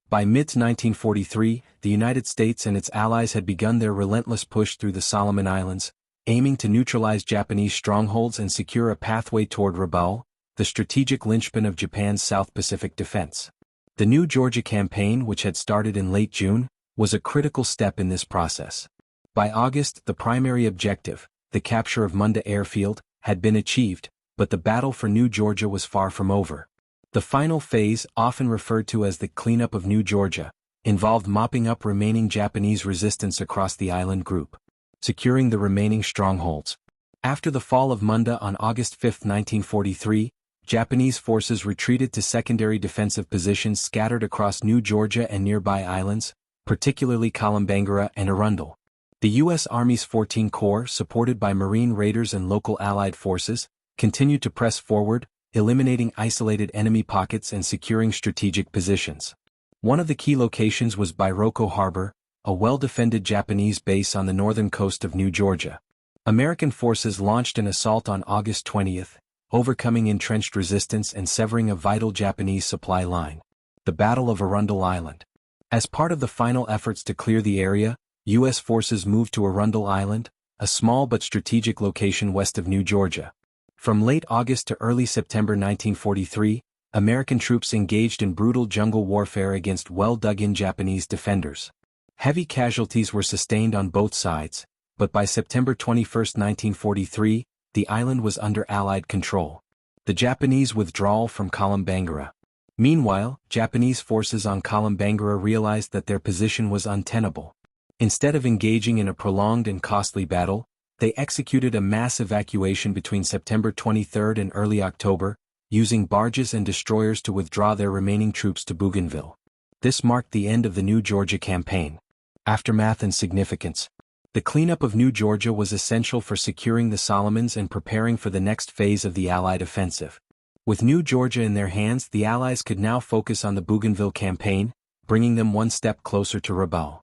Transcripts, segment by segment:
By mid-1943, the United States and its allies had begun their relentless push through the Solomon Islands, aiming to neutralize Japanese strongholds and secure a pathway toward Rabaul, the strategic linchpin of Japan's South Pacific defense. The New Georgia campaign, which had started in late June, was a critical step in this process. By August, the primary objective, the capture of Munda Airfield, had been achieved, but the battle for New Georgia was far from over. The final phase, often referred to as the cleanup of New Georgia, involved mopping up remaining Japanese resistance across the island group, securing the remaining strongholds. After the fall of Munda on August 5, 1943, Japanese forces retreated to secondary defensive positions scattered across New Georgia and nearby islands, particularly Kalimbangara and Arundel. The U.S. Army's 14th Corps, supported by Marine raiders and local Allied forces, continued to press forward, eliminating isolated enemy pockets and securing strategic positions. One of the key locations was Bairoko Harbor, a well-defended Japanese base on the northern coast of New Georgia. American forces launched an assault on August 20, overcoming entrenched resistance and severing a vital Japanese supply line. The Battle of Arundel Island. As part of the final efforts to clear the area, U.S. forces moved to Arundel Island, a small but strategic location west of New Georgia. From late August to early September 1943, American troops engaged in brutal jungle warfare against well-dug-in Japanese defenders. Heavy casualties were sustained on both sides, but by September 21, 1943, the island was under Allied control. The Japanese withdrawal from Kalimbangara. Meanwhile, Japanese forces on Kalimbangara realized that their position was untenable. Instead of engaging in a prolonged and costly battle, they executed a mass evacuation between September 23 and early October, using barges and destroyers to withdraw their remaining troops to Bougainville. This marked the end of the New Georgia campaign. Aftermath and significance. The cleanup of New Georgia was essential for securing the Solomons and preparing for the next phase of the Allied offensive. With New Georgia in their hands, the Allies could now focus on the Bougainville campaign, bringing them one step closer to Rabaul.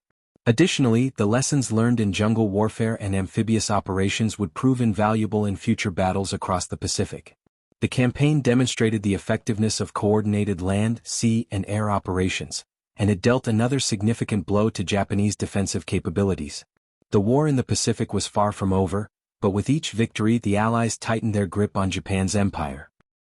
Additionally, the lessons learned in jungle warfare and amphibious operations would prove invaluable in future battles across the Pacific. The campaign demonstrated the effectiveness of coordinated land, sea, and air operations, and it dealt another significant blow to Japanese defensive capabilities. The war in the Pacific was far from over, but with each victory the Allies tightened their grip on Japan's empire.